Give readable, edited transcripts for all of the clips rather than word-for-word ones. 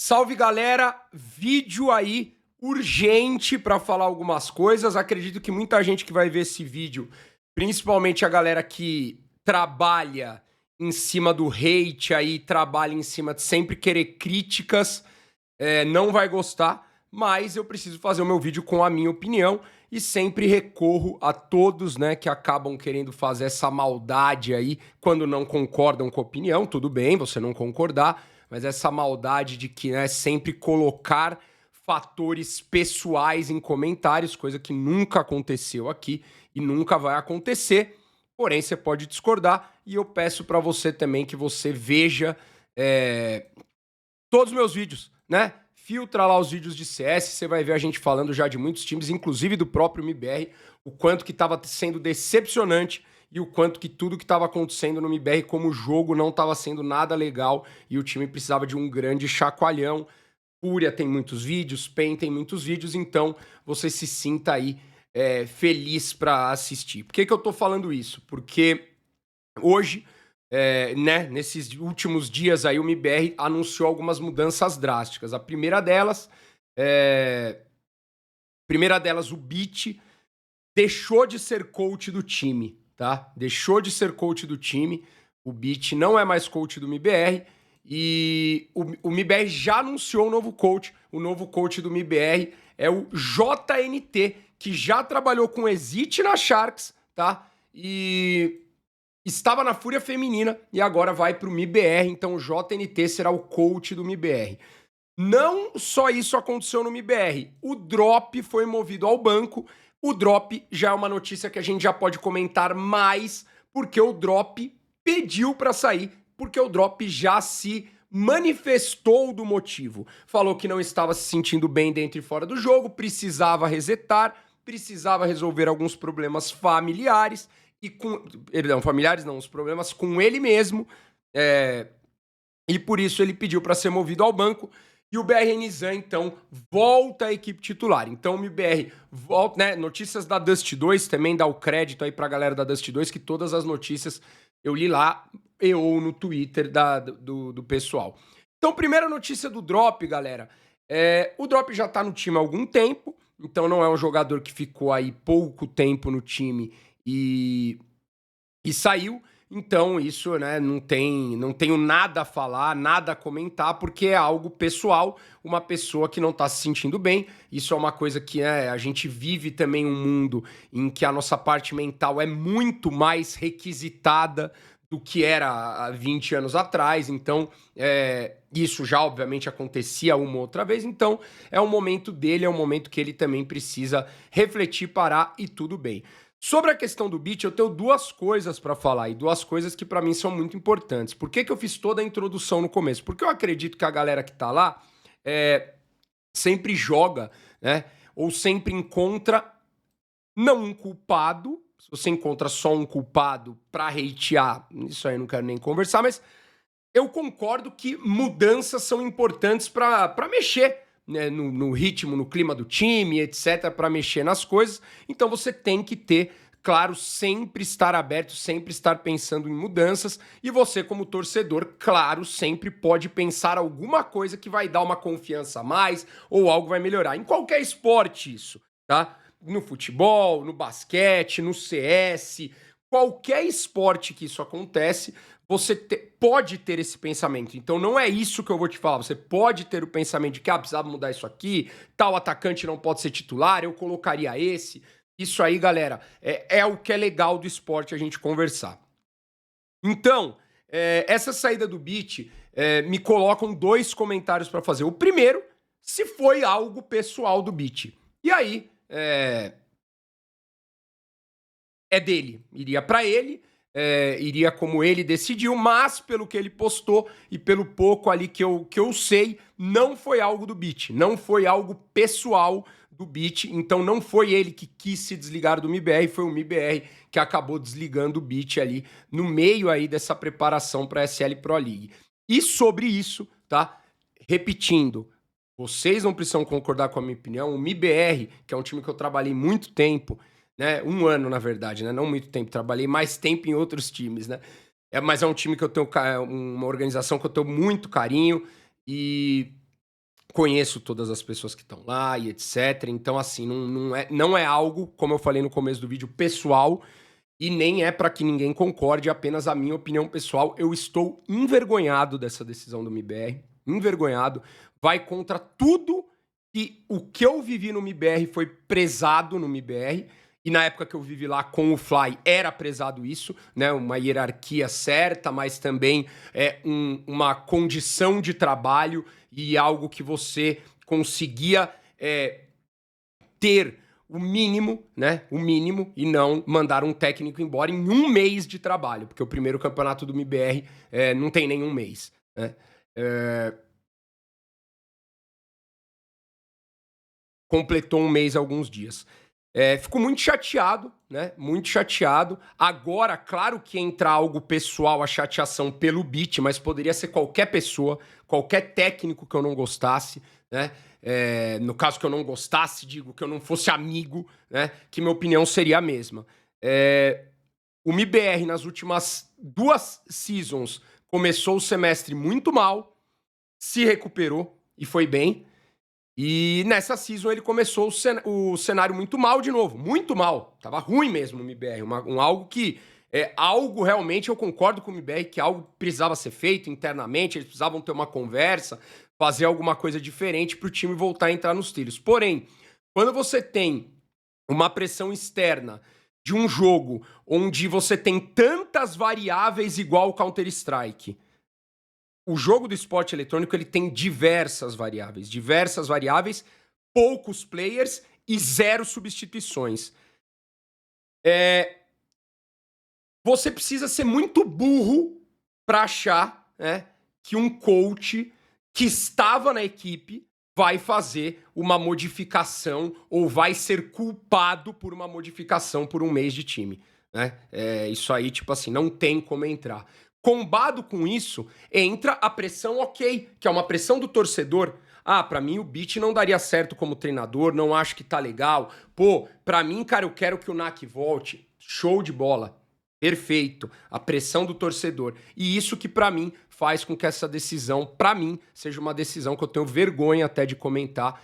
Salve galera, vídeo aí urgente para falar algumas coisas. Acredito que muita gente que vai ver esse vídeo, principalmente a galera que trabalha em cima do hate aí, trabalha em cima de sempre querer críticas, não vai gostar, mas eu preciso fazer o meu vídeo com a minha opinião e sempre recorro a todos, né, que acabam querendo fazer essa maldade aí quando não concordam com a opinião. Tudo bem, você não concordar, mas essa maldade de que, né, sempre colocar fatores pessoais em comentários, coisa que nunca aconteceu aqui e nunca vai acontecer. Porém, você pode discordar e eu peço para você também que você veja todos os meus vídeos, né? Filtra lá os vídeos de CS, você vai ver a gente falando já de muitos times, inclusive do próprio MBR, o quanto que estava sendo decepcionante e o quanto que tudo que estava acontecendo no MBR como jogo não estava sendo nada legal e o time precisava de um grande chacoalhão. Fúria tem muitos vídeos, PEN tem muitos vídeos, então você se sinta aí feliz para assistir. Por que eu tô falando isso? Porque hoje, né, nesses últimos dias aí, o MBR anunciou algumas mudanças drásticas. A primeira delas, o Beat deixou de ser coach do time, tá? Deixou de ser coach do time. O Beat não é mais coach do MBR e o MBR já anunciou um novo coach. O novo coach do MBR é o JNT, que já trabalhou com Exit na Sharks, tá? E estava na Fúria Feminina e agora vai para o MIBR, então o JNT será o coach do MIBR. Não só isso aconteceu no MIBR, o Drop foi movido ao banco. O Drop já é uma notícia que a gente já pode comentar mais, porque o Drop pediu para sair, porque o Drop já se manifestou do motivo. Falou que não estava se sentindo bem dentro e fora do jogo, precisava resetar, precisava resolver alguns problemas familiares familiares não, os problemas com ele mesmo, e por isso ele pediu para ser movido ao banco. E o BR Nizam, então, volta à equipe titular. Então o MBR volta, né? Notícias da Dust 2, também dá o crédito aí pra galera da Dust 2, que todas as notícias eu li lá ou no Twitter do pessoal. Então, primeira notícia do Drop, galera. O Drop já tá no time há algum tempo, então não é um jogador que ficou aí pouco tempo no time e saiu. Então, isso, né, não tenho nada a falar, nada a comentar, porque é algo pessoal, uma pessoa que não tá se sentindo bem. Isso é uma coisa que, né, a gente vive também um mundo em que a nossa parte mental é muito mais requisitada do que era há 20 anos atrás. Então, isso já obviamente acontecia uma outra vez. Então, é um momento dele, é um momento que ele também precisa refletir, parar e tudo bem. Sobre a questão do Beat, eu tenho duas coisas para falar e duas coisas que para mim são muito importantes. Por que eu fiz toda a introdução no começo? Porque eu acredito que a galera que tá lá sempre joga, né? Ou sempre encontra não um culpado. Se você encontra só um culpado pra hatear, isso aí eu não quero nem conversar, mas eu concordo que mudanças são importantes para mexer, né, no ritmo, no clima do time, etc., para mexer nas coisas. Então você tem que ter, claro, sempre estar aberto, sempre estar pensando em mudanças. E você, como torcedor, claro, sempre pode pensar alguma coisa que vai dar uma confiança a mais ou algo vai melhorar. Em qualquer esporte, isso, tá? No futebol, no basquete, no CS, qualquer esporte que isso acontece, você pode ter esse pensamento. Então não é isso que eu vou te falar. Você pode ter o pensamento de que precisava mudar isso aqui, tal atacante não pode ser titular, eu colocaria esse. Isso aí, galera, é o que é legal do esporte a gente conversar. Então, essa saída do Beat me colocam dois comentários para fazer. O primeiro, se foi algo pessoal do Beat. E aí, dele, iria para ele, iria como ele decidiu, mas pelo que ele postou e pelo pouco ali que eu sei, não foi algo do Beat, não foi algo pessoal do Beat, então não foi ele que quis se desligar do MIBR, foi o MIBR que acabou desligando o Beat ali no meio aí dessa preparação para a SL Pro League. E sobre isso, tá? Repetindo, vocês não precisam concordar com a minha opinião, o MIBR, que é um time que eu trabalhei muito tempo, né? Um ano, na verdade, né? Não muito tempo. Trabalhei mais tempo em outros times, né? Mas é um time que eu tenho uma organização que eu tenho muito carinho e conheço todas as pessoas que estão lá e etc. Então, assim, não é algo, como eu falei no começo do vídeo, pessoal, e nem é para que ninguém concorde, é apenas a minha opinião pessoal. Eu estou envergonhado dessa decisão do MIBR, envergonhado, vai contra tudo que o que eu vivi no MIBR foi prezado no MIBR, e na época que eu vivi lá com o Fly era prezado isso, né? Uma hierarquia certa, mas também uma condição de trabalho e algo que você conseguia ter o mínimo, né? O mínimo, e não mandar um técnico embora em um mês de trabalho, porque o primeiro campeonato do MIBR não tem nenhum mês, né? Completou um mês há alguns dias. Fico muito chateado, né? Muito chateado. Agora, claro que entra algo pessoal, a chateação pelo beat, mas poderia ser qualquer pessoa, qualquer técnico que eu não gostasse, né? No caso que eu não gostasse, digo que eu não fosse amigo, né? Que minha opinião seria a mesma. O MIBR, nas últimas 2 seasons, começou o semestre muito mal, se recuperou e foi bem. E nessa season ele começou o cenário muito mal de novo. Muito mal. Tava ruim mesmo o MIBR. Algo que... algo realmente, eu concordo com o MIBR, que algo precisava ser feito internamente, eles precisavam ter uma conversa, fazer alguma coisa diferente pro time voltar a entrar nos trilhos. Porém, quando você tem uma pressão externa de um jogo onde você tem tantas variáveis igual o Counter-Strike... O jogo do esporte eletrônico ele tem diversas variáveis, poucos players e 0 substituições. Você precisa ser muito burro para achar, né, que um coach que estava na equipe vai fazer uma modificação ou vai ser culpado por uma modificação por um mês de time, né? Isso aí, tipo assim, não tem como entrar. Combado com isso, entra a pressão ok, que é uma pressão do torcedor. Ah, pra mim o Beat não daria certo como treinador, não acho que tá legal. Pô, pra mim, cara, eu quero que o NAC volte. Show de bola. Perfeito. A pressão do torcedor. E isso que pra mim faz com que essa decisão, pra mim, seja uma decisão que eu tenho vergonha até de comentar.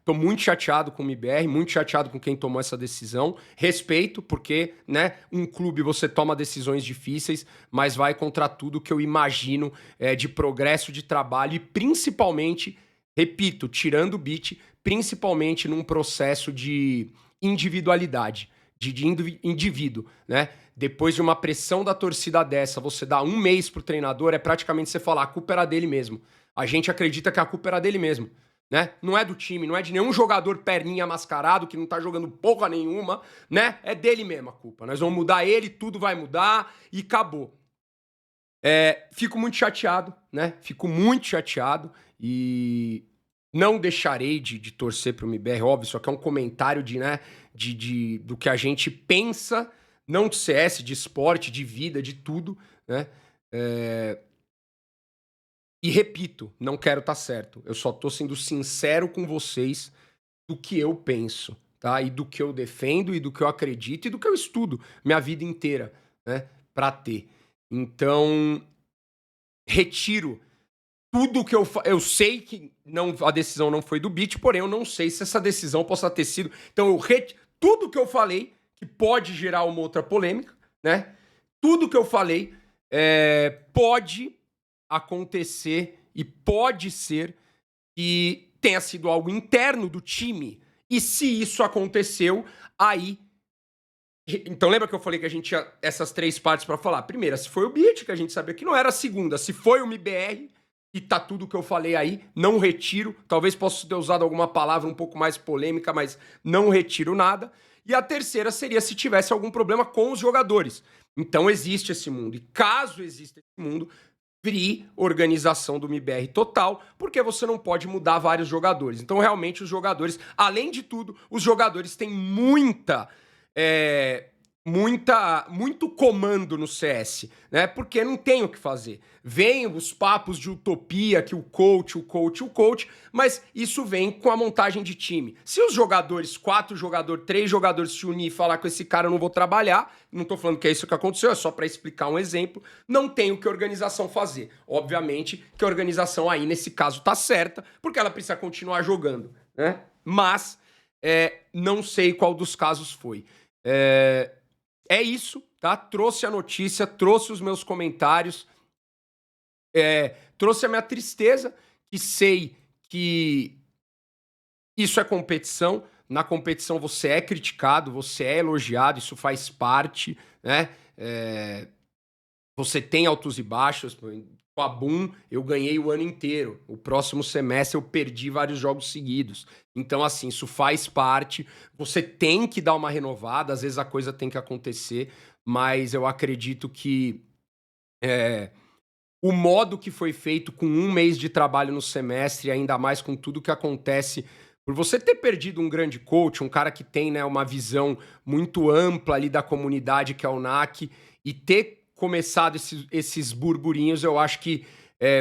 Tô muito chateado com o MIBR, muito chateado com quem tomou essa decisão. Respeito, porque, né, um clube você toma decisões difíceis, mas vai contra tudo que eu imagino de progresso de trabalho e principalmente, repito, tirando o beat, principalmente num processo de individualidade, de indivíduo, né? Depois de uma pressão da torcida dessa, você dá um mês pro treinador, é praticamente você falar, a culpa era dele mesmo. A gente acredita que a culpa era dele mesmo. Né? Não é do time, não é de nenhum jogador perninha mascarado que não tá jogando porra nenhuma, né? É dele mesmo a culpa. Nós vamos mudar ele, tudo vai mudar e acabou. Fico muito chateado, né? Fico muito chateado e não deixarei de torcer pro MIBR, óbvio, só que é um comentário do que a gente pensa, não de CS, de esporte, de vida, de tudo, né? E repito, não quero estar certo. Eu só tô sendo sincero com vocês do que eu penso, tá? E do que eu defendo, e do que eu acredito, e do que eu estudo minha vida inteira, né? Pra ter. Então, retiro tudo que eu sei que a decisão não foi do Beat, porém eu não sei se essa decisão possa ter sido... Então, tudo que eu falei, que pode gerar uma outra polêmica, né? Tudo que eu falei pode acontecer e pode ser que tenha sido algo interno do time. E se isso aconteceu, aí... Então lembra que eu falei que a gente tinha essas 3 partes pra falar? Primeira, se foi o Beat, que a gente sabia que não era. A segunda, se foi o MIBR, e tá tudo que eu falei aí, não retiro. Talvez possa ter usado alguma palavra um pouco mais polêmica, mas não retiro nada. E a terceira seria se tivesse algum problema com os jogadores. Então existe esse mundo. E caso exista esse mundo, free organização do MIBR total, porque você não pode mudar vários jogadores. Então, realmente, os jogadores, além de tudo, os jogadores têm muita muito comando no CS, né? Porque não tem o que fazer. Vem os papos de utopia que o coach, mas isso vem com a montagem de time. Se os jogadores, 4 jogadores, 3 jogadores se unir e falar com esse cara eu não vou trabalhar, não tô falando que é isso que aconteceu, é só para explicar um exemplo, não tem o que a organização fazer. Obviamente que a organização aí nesse caso tá certa, porque ela precisa continuar jogando, né? Mas não sei qual dos casos foi. É isso, tá? Trouxe a notícia, trouxe os meus comentários, trouxe a minha tristeza, que sei que isso é competição. Na competição você é criticado, você é elogiado, isso faz parte, né? Você tem altos e baixos. Com a Boom, eu ganhei o ano inteiro. O próximo semestre eu perdi vários jogos seguidos. Então, assim, isso faz parte. Você tem que dar uma renovada, às vezes a coisa tem que acontecer, mas eu acredito que o modo que foi feito com 1 mês de trabalho no semestre, ainda mais com tudo que acontece, por você ter perdido um grande coach, um cara que tem, né, uma visão muito ampla ali da comunidade, que é o NAC, e ter começado esses burburinhos, eu acho que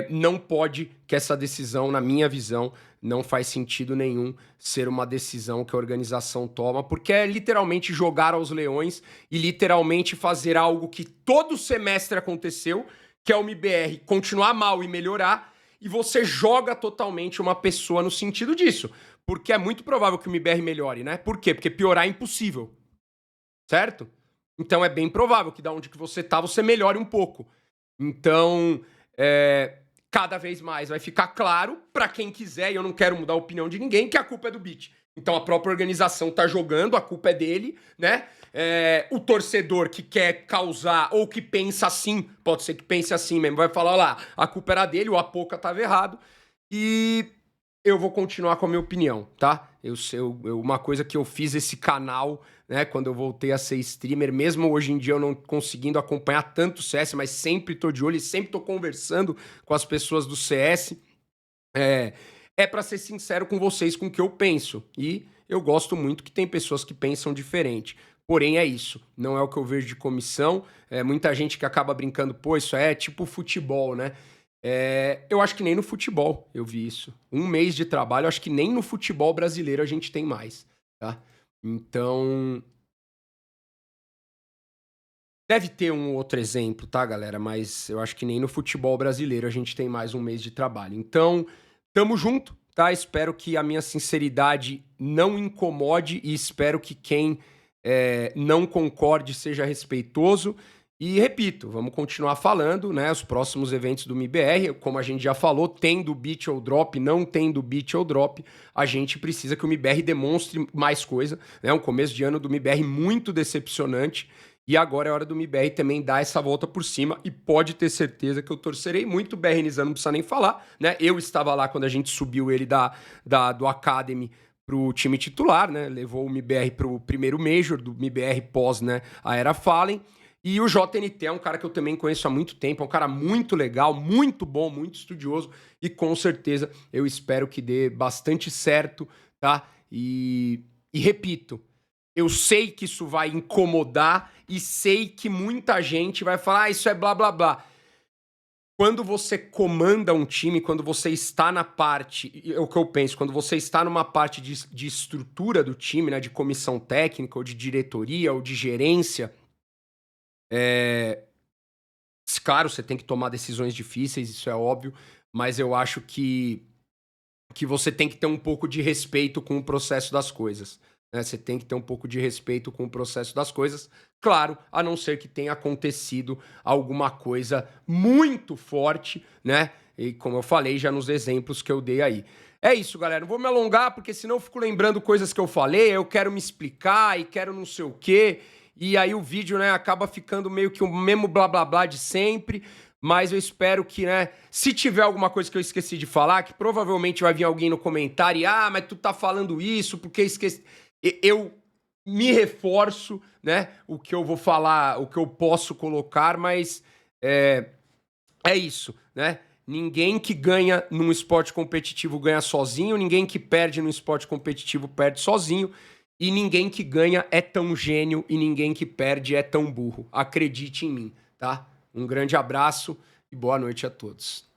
não pode que essa decisão, na minha visão, não faz sentido nenhum ser uma decisão que a organização toma, porque é literalmente jogar aos leões e literalmente fazer algo que todo semestre aconteceu, que é o MBR continuar mal e melhorar, e você joga totalmente uma pessoa no sentido disso. Porque é muito provável que o MBR melhore, né? Por quê? Porque piorar é impossível, certo? Então é bem provável que da onde que você tá, você melhore um pouco. Então, cada vez mais vai ficar claro para quem quiser, e eu não quero mudar a opinião de ninguém, que a culpa é do Beat. Então a própria organização tá jogando, a culpa é dele, né? O torcedor que quer causar, ou que pensa assim, pode ser que pense assim mesmo, vai falar, lá, a culpa era dele, o Apoca tava errado, e eu vou continuar com a minha opinião, tá? Uma coisa que eu fiz esse canal, né, quando eu voltei a ser streamer, mesmo hoje em dia eu não conseguindo acompanhar tanto o CS, mas sempre tô de olho e sempre tô conversando com as pessoas do CS, pra ser sincero com vocês com o que eu penso. E eu gosto muito que tem pessoas que pensam diferente. Porém, é isso. Não é o que eu vejo de comissão. Muita gente que acaba brincando, pô, isso é tipo futebol, né? Eu acho que nem no futebol eu vi isso. 1 mês de trabalho, eu acho que nem no futebol brasileiro a gente tem mais, tá? Então, deve ter um outro exemplo, tá, galera? Mas eu acho que nem no futebol brasileiro a gente tem mais 1 mês de trabalho. Então, tamo junto, tá? Espero que a minha sinceridade não incomode e espero que quem não concorde seja respeitoso. E repito, vamos continuar falando, né? Os próximos eventos do MIBR, como a gente já falou, tem do Beat ou Drop, não tem do Beat ou Drop, a gente precisa que o MIBR demonstre mais coisa, né? Um começo de ano do MIBR muito decepcionante, e agora é hora do MIBR também dar essa volta por cima, e pode ter certeza que eu torcerei muito. O BR Nizam não precisa nem falar, né? Eu estava lá quando a gente subiu ele do Academy pro time titular, né? Levou o MIBR pro primeiro Major do MIBR pós, né, a Era Fallen. E o JNT é um cara que eu também conheço há muito tempo, é um cara muito legal, muito bom, muito estudioso, e com certeza eu espero que dê bastante certo, tá? E repito, eu sei que isso vai incomodar e sei que muita gente vai falar, isso é blá blá blá. Quando você comanda um time, quando você está na parte, é o que eu penso, quando você está numa parte de estrutura do time, né, de comissão técnica, ou de diretoria, ou de gerência, claro, você tem que tomar decisões difíceis, isso é óbvio, mas eu acho que você tem que ter um pouco de respeito com o processo das coisas, né? Você tem que ter um pouco de respeito com o processo das coisas, claro, a não ser que tenha acontecido alguma coisa muito forte, né? E como eu falei já nos exemplos que eu dei aí. É isso, galera. Não vou me alongar, porque senão eu fico lembrando coisas que eu falei, eu quero me explicar e quero não sei o quê. E aí o vídeo, né, acaba ficando meio que o mesmo blá blá blá de sempre. Mas eu espero que, né, se tiver alguma coisa que eu esqueci de falar, que provavelmente vai vir alguém no comentário e, mas tu tá falando isso, porque esqueci. Eu me reforço, né, o que eu vou falar, o que eu posso colocar, mas é isso, né? Ninguém que ganha num esporte competitivo ganha sozinho, ninguém que perde num esporte competitivo perde sozinho. e ninguém que ganha é tão gênio e ninguém que perde é tão burro. Acredite em mim, tá? Um grande abraço e boa noite a todos.